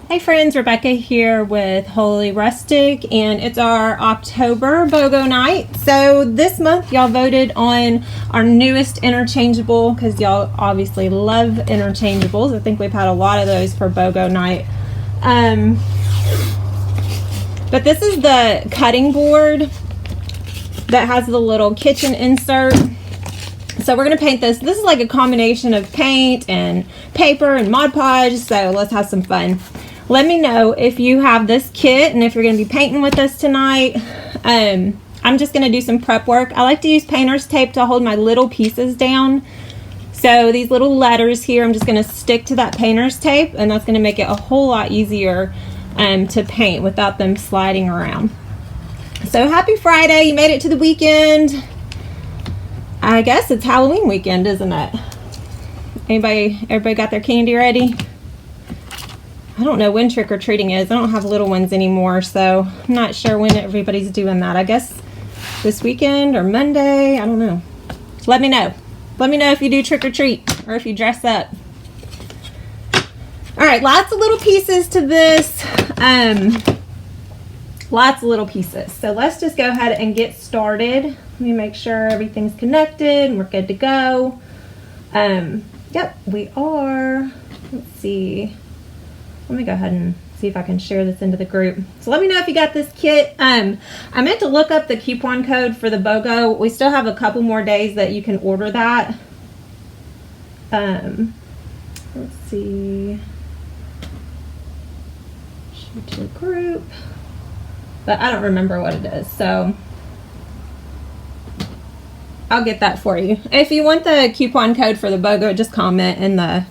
Hey friends, Rebecca here with Holy Rustic, and it's our October BOGO night. So this month y'all voted on our newest interchangeable because y'all obviously love interchangeables. I think we've had a lot of those for BOGO night. But this is the cutting board that has the little kitchen insert. So we're going to paint this. This is like a combination of paint and paper and Mod Podge, so let's have some fun. Let me know if you have this kit and if you're going to be painting with us tonight. I'm just going to do some prep work. I like to use painter's tape to hold my little pieces down. So these little letters here, I'm just going to stick to that painter's tape, and that's going to make it a whole lot easier to paint without them sliding around. So happy Friday. You made it to the weekend. I guess it's Halloween weekend, isn't it? Everybody got their candy ready? I don't know when trick-or-treating is. I don't have little ones anymore, so I'm not sure when everybody's doing that. I guess this weekend or Monday. I don't know. Let me know. Let me know if you do trick-or-treat or if you dress up. All right, lots of little pieces to this. Lots of little pieces. So let's just go ahead and get started. Let me make sure everything's connected and we're good to go. Yep, we are. Let's see. Let me go ahead and see if I can share this into the group. So let me know if you got this kit. I meant to look up the coupon code for the BOGO. We still have a couple more days that you can order that. Let's see. Share to the group. But I don't remember what it is, so I'll get that for you. If you want the coupon code for the BOGO, just comment in the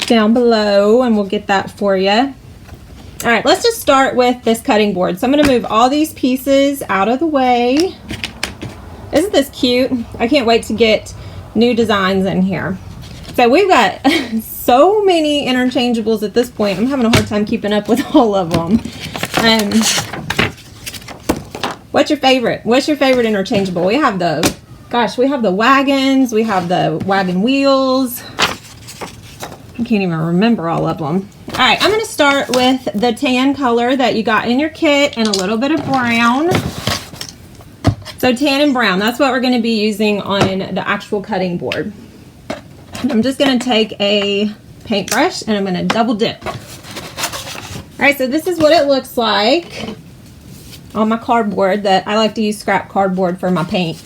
down below and we'll get that for you. All right, let's just start with this cutting board. So I'm going to move all these pieces out of the way. Isn't this cute? I can't wait to get new designs in here. So we've got so many interchangeables at this point. I'm having a hard time keeping up with all of them. What's your favorite? What's your favorite interchangeable? We have we have the wagons. We have the wagon wheels. I can't even remember all of them. All right, I'm going to start with the tan color that you got in your kit and a little bit of brown. So tan and brown, that's what we're going to be using on the actual cutting board. I'm just going to take a paintbrush and I'm going to double dip. All right, so this is what it looks like on my cardboard. That I like to use scrap cardboard for my paint.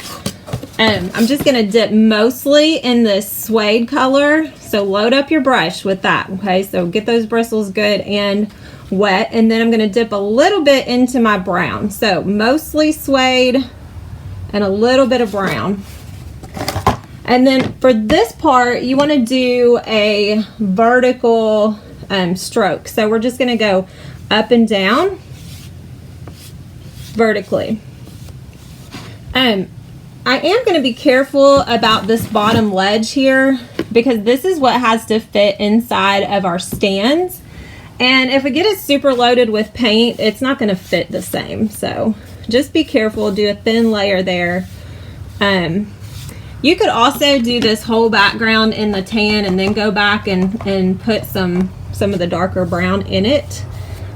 I'm just going to dip mostly in this suede color, so load up your brush with that, okay? So get those bristles good and wet, and then I'm going to dip a little bit into my brown. So mostly suede and a little bit of brown. And then for this part, you want to do a vertical stroke. So we're just going to go up and down vertically. I am going to be careful about this bottom ledge here because this is what has to fit inside of our stands. And if we get it super loaded with paint, it's not going to fit the same. So just be careful, do a thin layer there. You could also do this whole background in the tan and then go back and put some of the darker brown in it.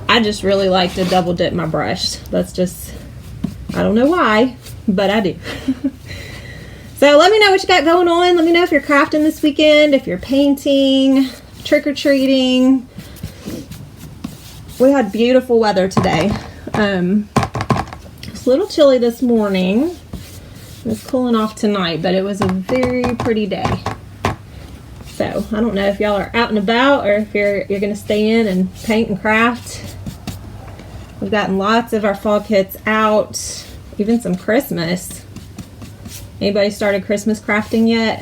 I just really like to double dip my brush. That's just, I don't know why, but I do. So let me know what you got going on. Let me know if you're crafting this weekend, if you're painting, trick-or-treating. We had beautiful weather today. It's a little chilly this morning. It's cooling off tonight, but it was a very pretty day. So I don't know if y'all are out and about or if you're going to stay in and paint and craft. We've gotten lots of our fall kits out, even some Christmas. Anybody started Christmas crafting yet?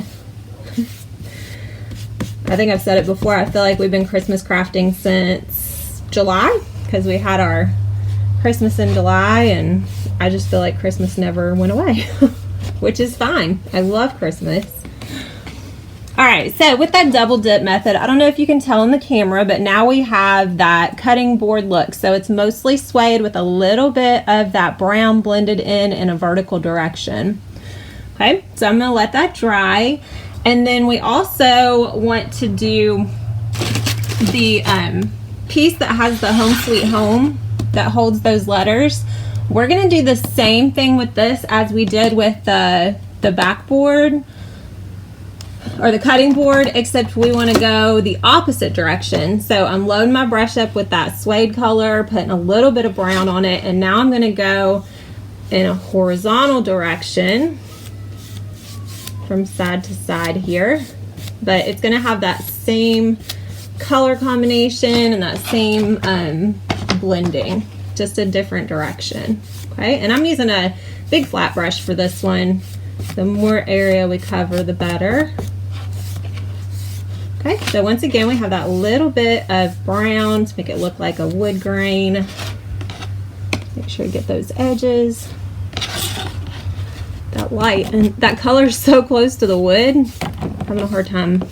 I think I've said it before. I feel like we've been Christmas crafting since July because we had our Christmas in July, and I just feel like Christmas never went away, which is fine. I love Christmas. All right, so with that double dip method, I don't know if you can tell in the camera, but now we have that cutting board look. So it's mostly suede with a little bit of that brown blended in a vertical direction. Okay, so I'm gonna let that dry. And then we also want to do the piece that has the Home Sweet Home that holds those letters, we're gonna do the same thing with this as we did with the backboard or the cutting board, except we want to go the opposite direction. So I'm loading my brush up with that suede color, putting a little bit of brown on it, and now I'm going to go in a horizontal direction from side to side here, but it's going to have that same color combination and that same blending, just a different direction. Okay, and I'm using a big flat brush for this one. The more area we cover, the better. Okay, so once again, we have that little bit of brown to make it look like a wood grain. Make sure you get those edges. That light, and that color is so close to the wood, I'm having a hard time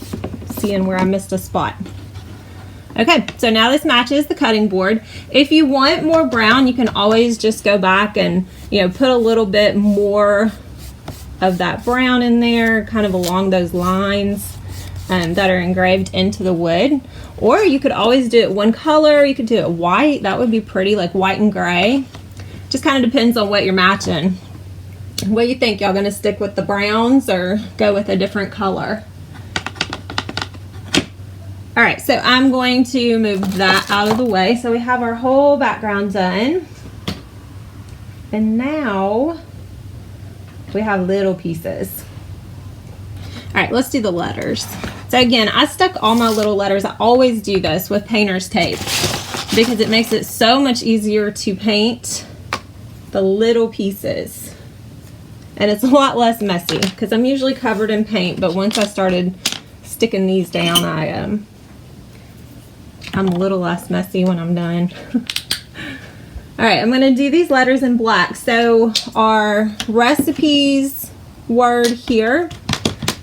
seeing where I missed a spot. Okay, so now this matches the cutting board. If you want more brown, you can always just go back and, you know, put a little bit more of that brown in there, kind of along those lines that are engraved into the wood. Or you could always do it one color. You could do it white. That would be pretty, like white and gray. Just kind of depends on what you're matching. What do you think? Y'all gonna stick with the browns or go with a different color? All right, so I'm going to move that out of the way. So we have our whole background done. And now we have little pieces. All right, let's do the letters. So again, I stuck all my little letters. I always do this with painter's tape because it makes it so much easier to paint the little pieces. And it's a lot less messy because I'm usually covered in paint, but once I started sticking these down, I'm a little less messy when I'm done. All right, I'm gonna do these letters in black. So our recipes word here,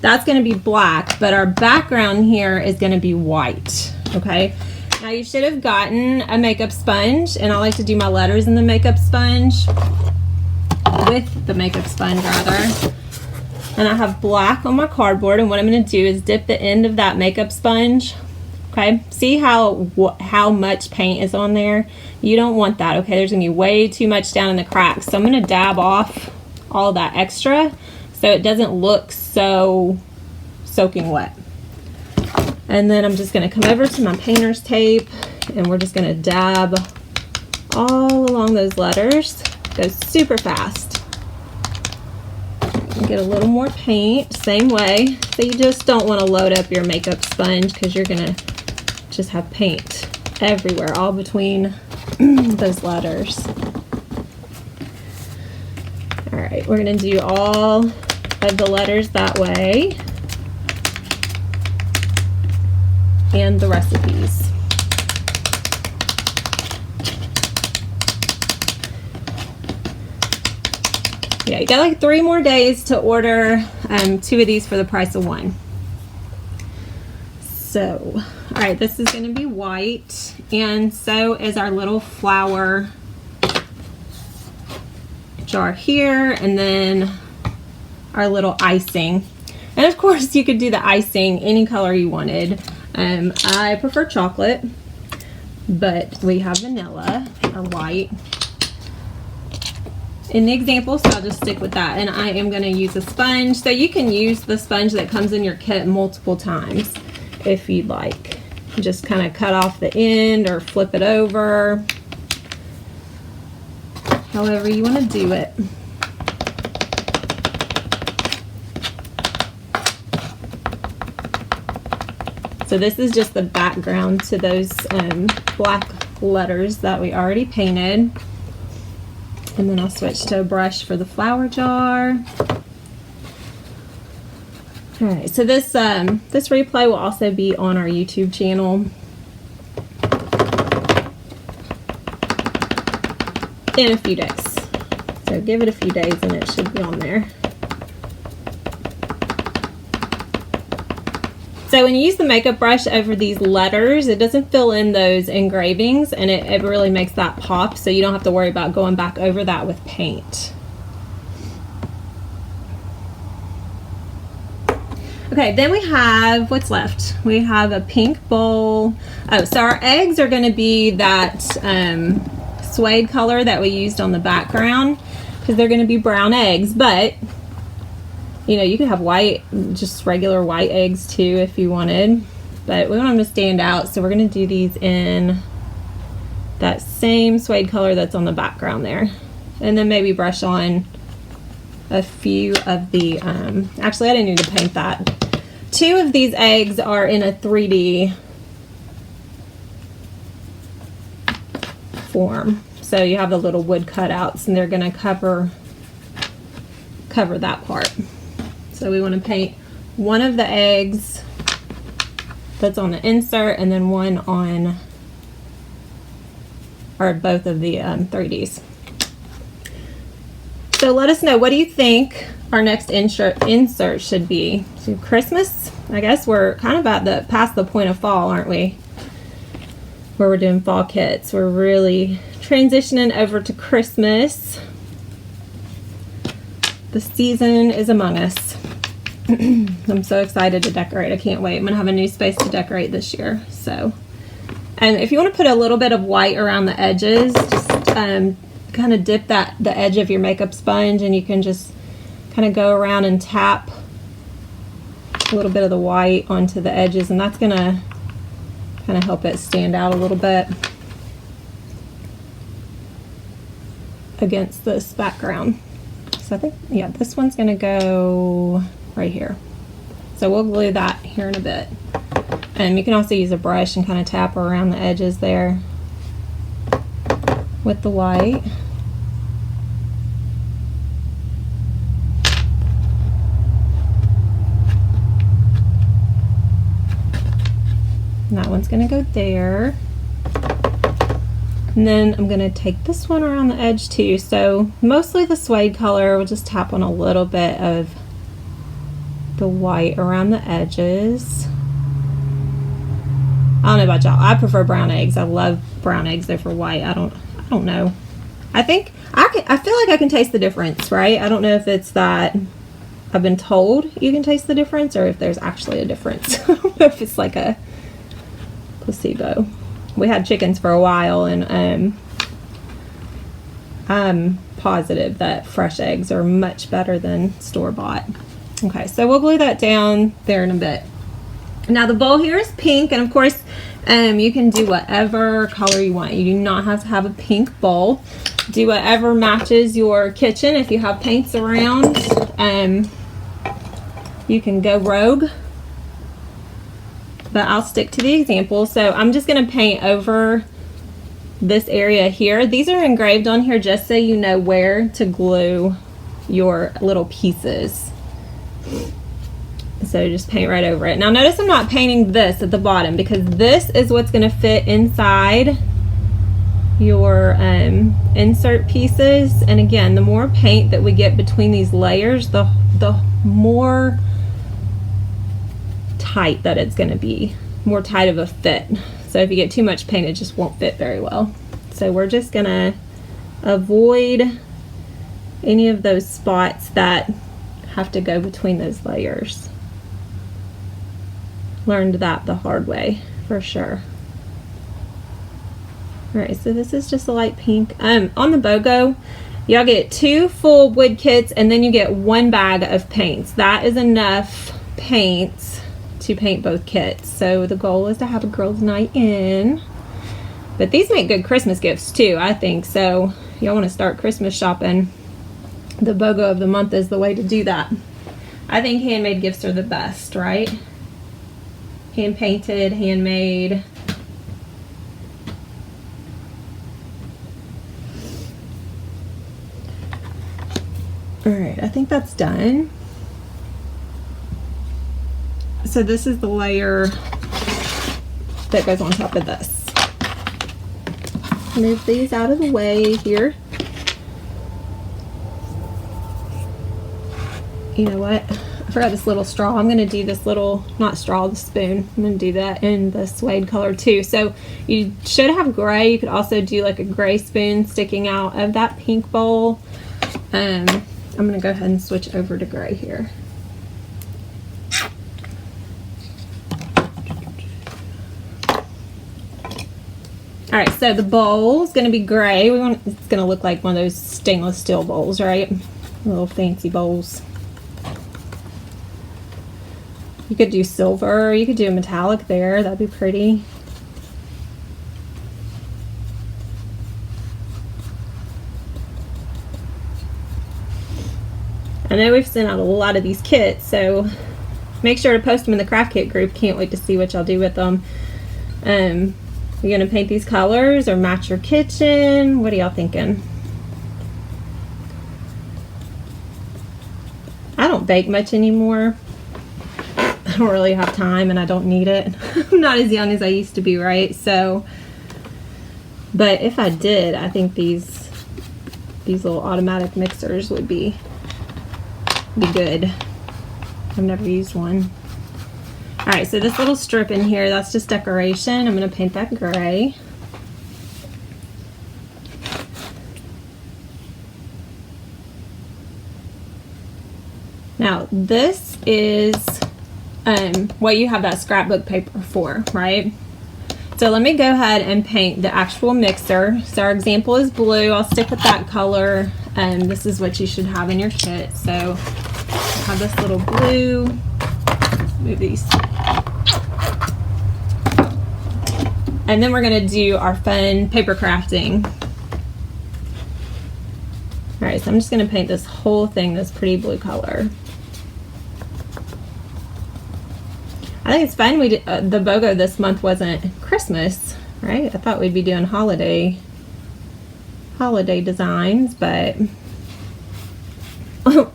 that's gonna be black, but our background here is gonna be white, okay? Now you should have gotten a makeup sponge, and I like to do my letters in the makeup sponge, with the makeup sponge rather. And I have black on my cardboard, and what I'm gonna do is dip the end of that makeup sponge. Okay, see how much paint is on there? You don't want that, okay? There's gonna be way too much down in the cracks. So I'm gonna dab off all that extra so it doesn't look so soaking wet. And then I'm just gonna come over to my painter's tape and we're just gonna dab all along those letters. Go super fast. Get a little more paint, same way. So you just don't wanna load up your makeup sponge because you're gonna just have paint everywhere, all between those letters. All right, we're gonna do all of the letters that way and the recipes. Yeah, you got like 3 more days to order 2 of these for the price of 1. So, all right, this is gonna be white, and so is our little flower jar here, and then our little icing. And of course, you could do the icing any color you wanted. I prefer chocolate, but we have vanilla or white in the example, so I'll just stick with that. And I am gonna use a sponge. So you can use the sponge that comes in your kit multiple times if you'd like. Just kind of cut off the end or flip it over, however you want to do it. So this is just the background to those black letters that we already painted. And then I'll switch to a brush for the flower jar. All right, so this replay will also be on our YouTube channel in a few days. So give it a few days and it should be on there. So when you use the makeup brush over these letters, it doesn't fill in those engravings, and it really makes that pop, so you don't have to worry about going back over that with paint. Okay, then we have, what's left? We have a pink bowl. Oh, so our eggs are going to be that suede color that we used on the background, because they're going to be brown eggs, but you know, you could have white, just regular white eggs too if you wanted, but we want them to stand out, so we're going to do these in that same suede color that's on the background there, and then maybe brush on a few of the actually I didn't need to paint that. 2 of these eggs are in a 3D form, so you have the little wood cutouts, and they're going to cover that part. So we want to paint one of the eggs that's on the insert, and then one on, or both of the 3Ds. So let us know, what do you think our next insert should be? So Christmas? I guess we're kind of past the point of fall, aren't we? Where we're doing fall kits. We're really transitioning over to Christmas. The season is among us. I'm so excited to decorate. I can't wait. I'm gonna have a new space to decorate this year. So, and if you want to put a little bit of white around the edges, just kind of dip the edge of your makeup sponge, and you can just kind of go around and tap a little bit of the white onto the edges, and that's gonna kind of help it stand out a little bit against this background. So I think, yeah, this one's gonna go right here. So we'll glue that here in a bit. And you can also use a brush and kind of tap around the edges there with the white. And that one's gonna go there. And then I'm gonna take this one around the edge too. So mostly the suede color, we'll just tap on a little bit of the white around the edges. I don't know about y'all. I prefer brown eggs. I love brown eggs over white. I don't know. I think I feel like I can taste the difference, right? I don't know if it's that I've been told you can taste the difference, or if there's actually a difference. I don't know if it's like a placebo. We had chickens for a while, and I'm positive that fresh eggs are much better than store-bought. Okay, so we'll glue that down there in a bit. Now the bowl here is pink, and of course you can do whatever color you want. You do not have to have a pink bowl. Do whatever matches your kitchen. If you have paints around, you can go rogue, but I'll stick to the example. So I'm just going to paint over this area here. These are engraved on here just so you know where to glue your little pieces. So just paint right over it. Now notice I'm not painting this at the bottom, because this is what's going to fit inside your insert pieces. And again, the more paint that we get between these layers, the more tight that it's going to be, more tight of a fit. So if you get too much paint, it just won't fit very well. So we're just going to avoid any of those spots that have to go between those layers. Learned that the hard way, for sure. Alright, so this is just a light pink. On the BOGO, y'all get 2 full wood kits, and then you get 1 bag of paints. That is enough paints to paint both kits. So the goal is to have a girls' night in. But these make good Christmas gifts too, I think. So y'all want to start Christmas shopping, the BOGO of the month is the way to do that. I think handmade gifts are the best, right? Hand painted, handmade. Alright, I think that's done. So this is the layer that goes on top of this. Move these out of the way here. You know what? I forgot this little straw. I'm going to do this little, not straw, the spoon. I'm going to do that in the suede color too. So you should have gray. You could also do like a gray spoon sticking out of that pink bowl. I'm going to go ahead and switch over to gray here. All right, so the bowl is going to be gray. It's going to look like one of those stainless steel bowls, right? Little fancy bowls. You could do silver. You could do a metallic there. That'd be pretty. I know we've sent out a lot of these kits, so make sure to post them in the craft kit group. Can't wait to see what y'all do with them. You're gonna paint these colors or match your kitchen. What are y'all thinking? I don't bake much anymore. I don't really have time and I don't need it. I'm not as young as I used to be, right? So, but if I did, I think these little automatic mixers would be good. I've never used one. All right, so this little strip in here, that's just decoration. I'm gonna paint that gray. Now this is what you have that scrapbook paper for, right? So let me go ahead and paint the actual mixer. So our example is blue. I'll stick with that color. This is what you should have in your kit. So I have this little blue. Move these. And then we're gonna do our fun paper crafting. All right, so I'm just gonna paint this whole thing this pretty blue color. I think it's fun we did, the BOGO this month wasn't Christmas, right? I thought we'd be doing holiday designs, but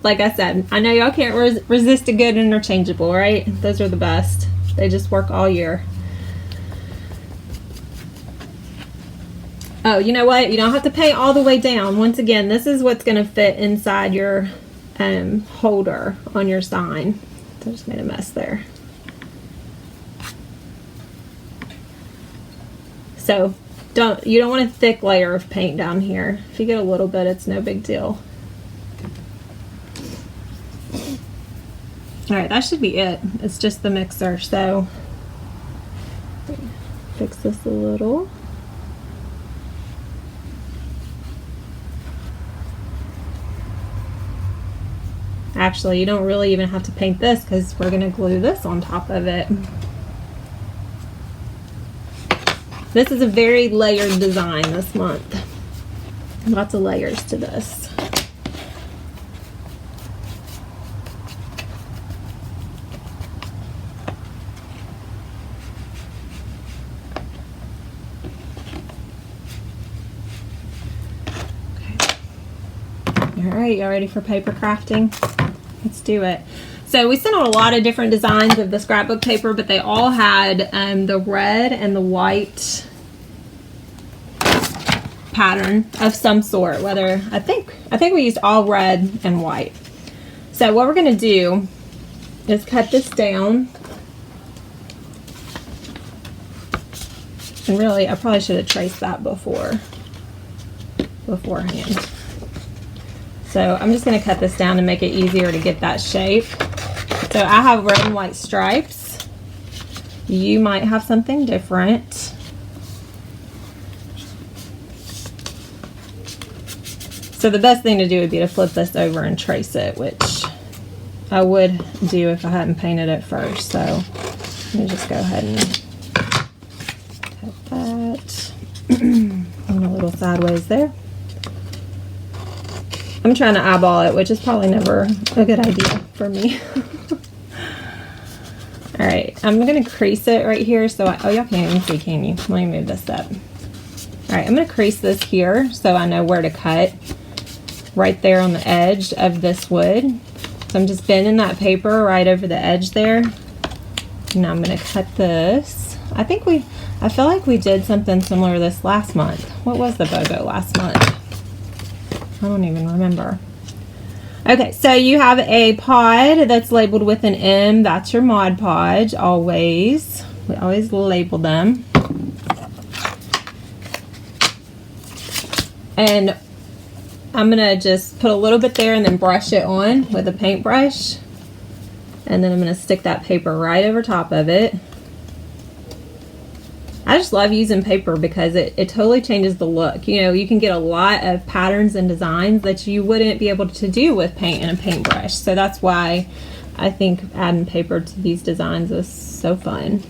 like I said, I know y'all can't resist a good interchangeable, right? Those are the best. They just work all year. Oh, you know what? You don't have to paint all the way down. Once again, this is what's going to fit inside your holder on your sign. So I just made a mess there. So you don't want a thick layer of paint down here. If you get a little bit, it's no big deal. All right, that should be it. It's just the mixer. So fix this a little. Actually, you don't really even have to paint this because we're going to glue this on top of it. This is a very layered design this month. Lots of layers to this. Okay. All right, y'all ready for paper crafting? Let's do it. So we sent out a lot of different designs of the scrapbook paper, but they all had the red and the white pattern of some sort. Whether I think we used all red and white. So what we're going to do is cut this down. And really, I probably should have traced that beforehand. So I'm just going to cut this down to make it easier to get that shape. So I have red and white stripes. You might have something different. So the best thing to do would be to flip this over and trace it, which I would do if I hadn't painted it first. So let me just go ahead and cut that. Going a little sideways there. I'm trying to eyeball it, which is probably never a good idea for me. All right, I'm going to crease it right here. So oh, y'all can't even see, can you? Let me move this up. All right, I'm going to crease this here so I know where to cut. Right there on the edge of this wood. So I'm just bending that paper right over the edge there. Now I'm going to cut this. I feel like we did something similar to this last month. What was the BOGO last month? I don't even remember. Okay, so you have a pod that's labeled with an M. That's your Mod Podge, always. We always label them. And I'm going to just put a little bit there and then brush it on with a paintbrush. And then I'm going to stick that paper right over top of it. I just love using paper because it totally changes the look. You know, you can get a lot of patterns and designs that you wouldn't be able to do with paint and a paintbrush. So that's why I think adding paper to these designs is so fun.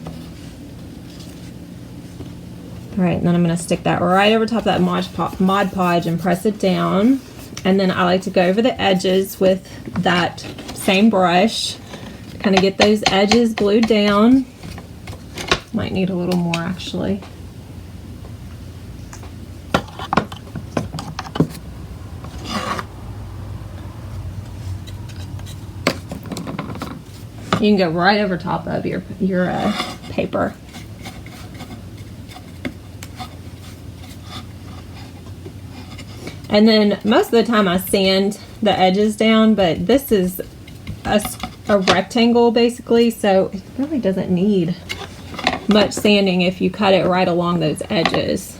All right, and then I'm going to stick that right over top of that Mod Podge and press it down. And then I like to go over the edges with that same brush, kind of get those edges glued down. Might need a little more actually. You can go right over top of your paper. And then most of the time I sand the edges down, but this is a rectangle basically, so it really doesn't need much sanding if you cut it right along those edges.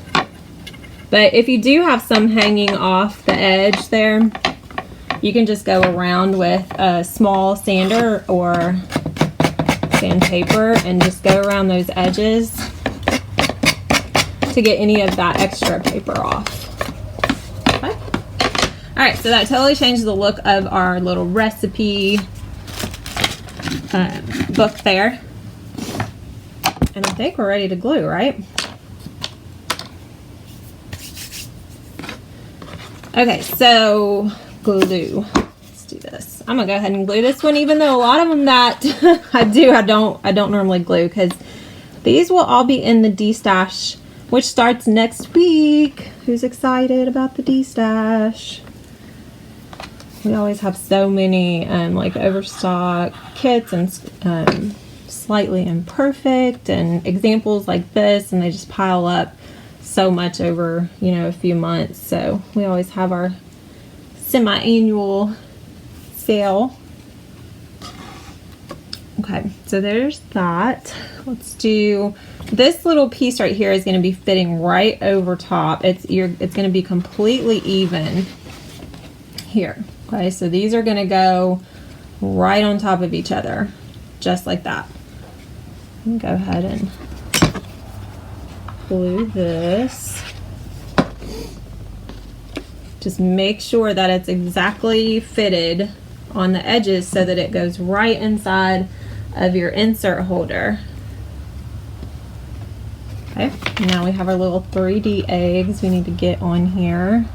But if you do have some hanging off the edge there, you can just go around with a small sander or sandpaper and just go around those edges to get any of that extra paper off. Okay. All right, so that totally changes the look of our little recipe book there. And I think we're ready to glue, right? Okay, so glue. Let's do this. I'm gonna go ahead and glue this one, even though a lot of them that I don't normally glue, because these will all be in the D-Stash, which starts next week. Who's excited about the D-Stash? We always have so many like overstock kits and slightly imperfect and examples like this, and they just pile up so much over, you know, a few months. So we always have our semi-annual sale. Okay, so there's that. Let's do this little piece right here. Is going to be fitting right over top. It's going to be completely even here. Okay, so these are going to go right on top of each other, just like that. Go ahead and glue this. Just make sure that it's exactly fitted on the edges so that it goes right inside of your insert holder. Okay, now we have our little 3D eggs we need to get on here.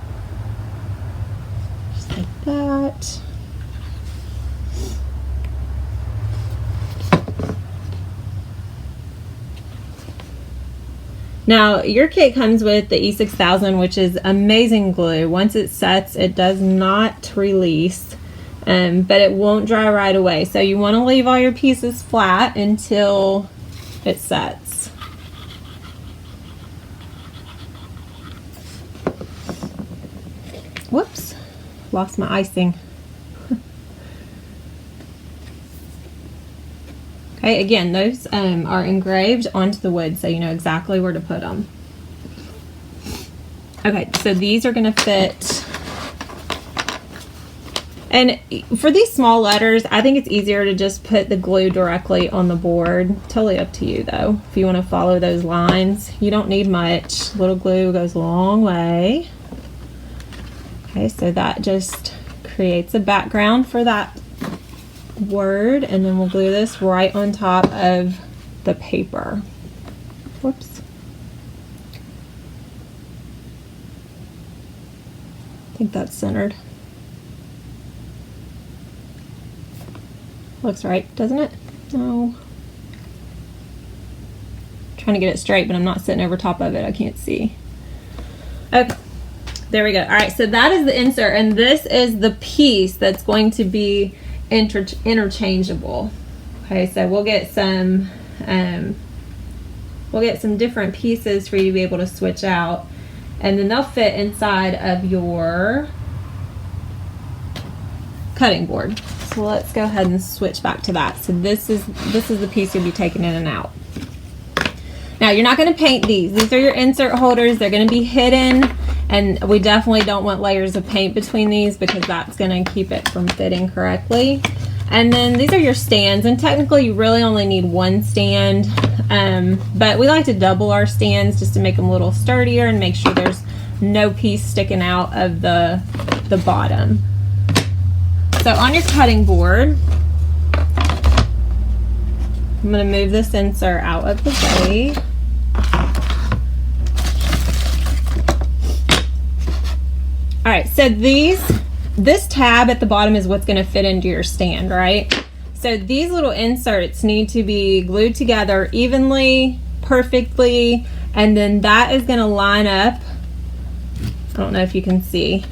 Just like that. Now, your kit comes with the E6000, which is amazing glue. Once it sets, it does not release, but it won't dry right away. So you want to leave all your pieces flat until it sets. Whoops, lost my icing. Okay, again, those are engraved onto the wood, so you know exactly where to put them. Okay, so these are going to fit. And for these small letters, I think it's easier to just put the glue directly on the board. Totally up to you, though. If you want to follow those lines, you don't need much. Little glue goes a long way. Okay, so that just creates a background for that word, and then we'll glue this right on top of the paper. Whoops. I think that's centered. Looks right, doesn't it? No. Trying to get it straight, but I'm not sitting over top of it. I can't see. Okay. There we go. All right, so that is the insert, and this is the piece that's going to be interchangeable. Okay, so we'll get some different pieces for you to be able to switch out, and then they'll fit inside of your cutting board. So let's go ahead and switch back to that. So this is the piece you'll be taking in and out. Now you're not going to paint these. These are your insert holders. They're going to be hidden, and we definitely don't want layers of paint between these because that's going to keep it from fitting correctly. And then these are your stands, and technically you really only need one stand, but we like to double our stands just to make them a little sturdier and make sure there's no piece sticking out of the bottom. So on your cutting board, I'm going to move this insert out of the way. All right, so this tab at the bottom is what's going to fit into your stand, right? So these little inserts need to be glued together evenly, perfectly, and then that is going to line up. I don't know if you can see.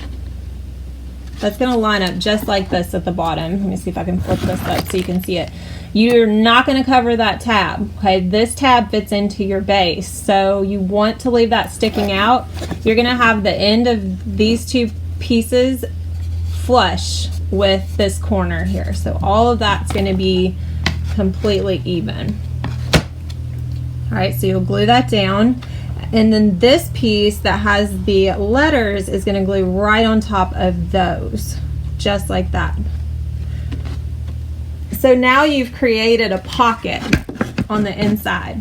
That's going to line up just like this at the bottom. Let me see if I can flip this up so you can see it. You're not going to cover that tab, okay? This tab fits into your base, so you want to leave that sticking out. You're going to have the end of these two pieces flush with this corner here, so all of that's going to be completely even. All right, so you'll glue that down, and then this piece that has the letters is going to glue right on top of those, just like that. So now you've created a pocket on the inside,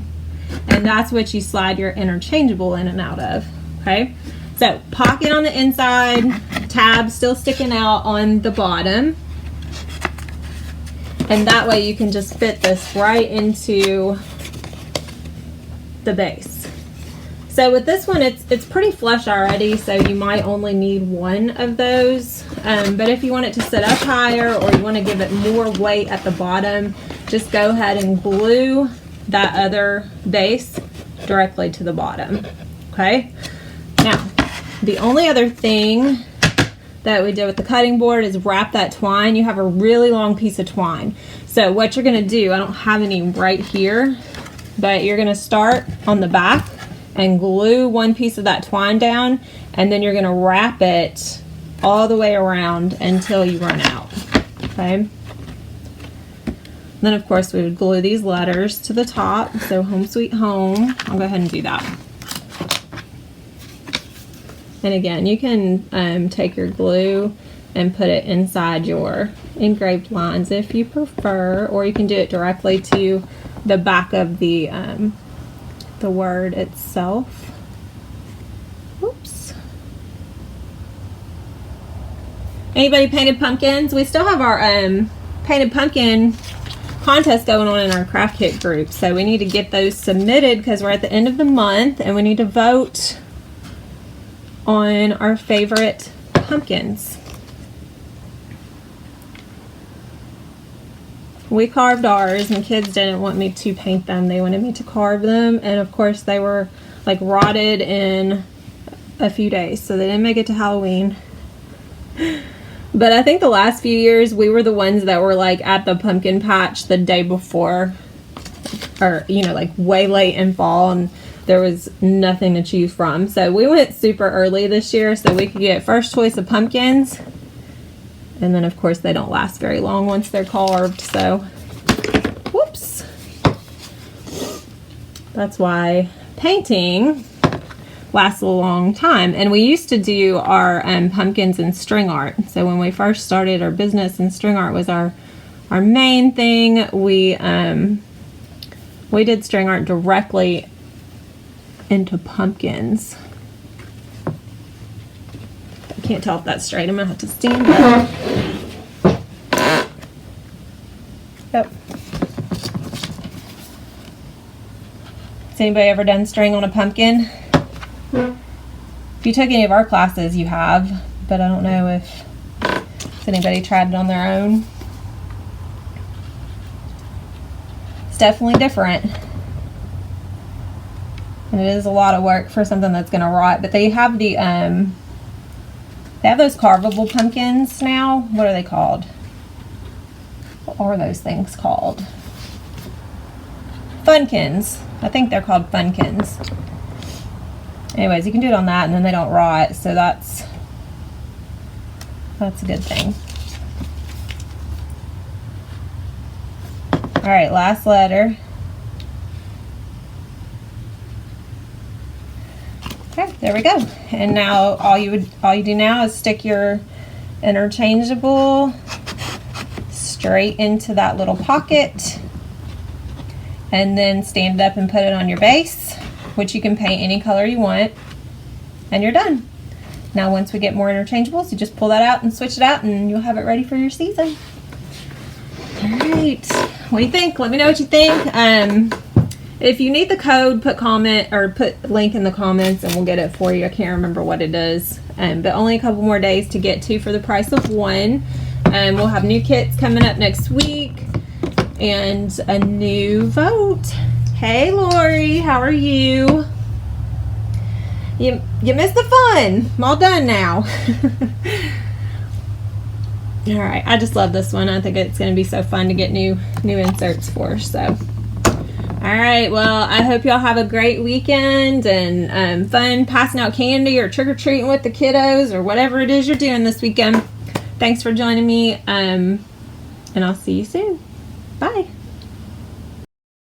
and that's what you slide your interchangeable in and out of, okay? So pocket on the inside, tab still sticking out on the bottom, and that way you can just fit this right into the base. So with this one, it's pretty flush already, so you might only need one of those. But if you want it to sit up higher or you want to give it more weight at the bottom, just go ahead and glue that other base directly to the bottom. Okay? Now, the only other thing that we did with the cutting board is wrap that twine. You have a really long piece of twine. So what you're going to do, I don't have any right here, but you're going to start on the back and glue one piece of that twine down, and then you're going to wrap it all the way around until you run out. Okay? Then of course we would glue these letters to the top, so Home Sweet Home. I'll go ahead and do that. And again, you can take your glue and put it inside your engraved lines if you prefer, or you can do it directly to the back of the word itself. Oops. Anybody painted pumpkins? We still have our painted pumpkin contest going on in our craft kit group, so we need to get those submitted because we're at the end of the month and we need to vote on our favorite pumpkins. We carved ours, and kids didn't want me to paint them. They wanted me to carve them, and of course they were like rotted in a few days, so they didn't make it to Halloween. But I think the last few years we were the ones that were like at the pumpkin patch the day before, or you know, like way late in fall, and there was nothing to choose from. So we went super early this year so we could get first choice of pumpkins. And then of course they don't last very long once they're carved, so whoops. That's why painting lasts a long time. And we used to do our pumpkins in string art. So when we first started our business, and string art was our main thing, we did string art directly into pumpkins. I can't tell if that's straight. I'm gonna have to stand up. Yep. Has anybody ever done string on a pumpkin? If you took any of our classes, you have, but I don't know if anybody tried it on their own. It's definitely different. And it is a lot of work for something that's gonna rot, but they have the they have those carvable pumpkins now. What are they called? What are those things called? Funkins. I think they're called Funkins. Anyways, you can do it on that and then they don't rot, so that's a good thing. All right, last letter. Okay, there we go. And now all you do now is stick your interchangeable straight into that little pocket, and then stand it up and put it on your base, which you can paint any color you want, and you're done. Now once we get more interchangeables, you just pull that out and switch it out, and you'll have it ready for your season. All right, what do you think? Let me know what you think. If you need the code, put link in the comments and we'll get it for you. I can't remember what it is, but only a couple more days to get 2 for the price of 1. We'll have new kits coming up next week and a new vote. Hey Lori, how are you? You missed the fun. I'm all done now. All right, I just love this one. I think it's going to be so fun to get new inserts for. So, all right, well, I hope y'all have a great weekend and fun passing out candy or trick-or-treating with the kiddos or whatever it is you're doing this weekend. Thanks for joining me, and I'll see you soon. Bye.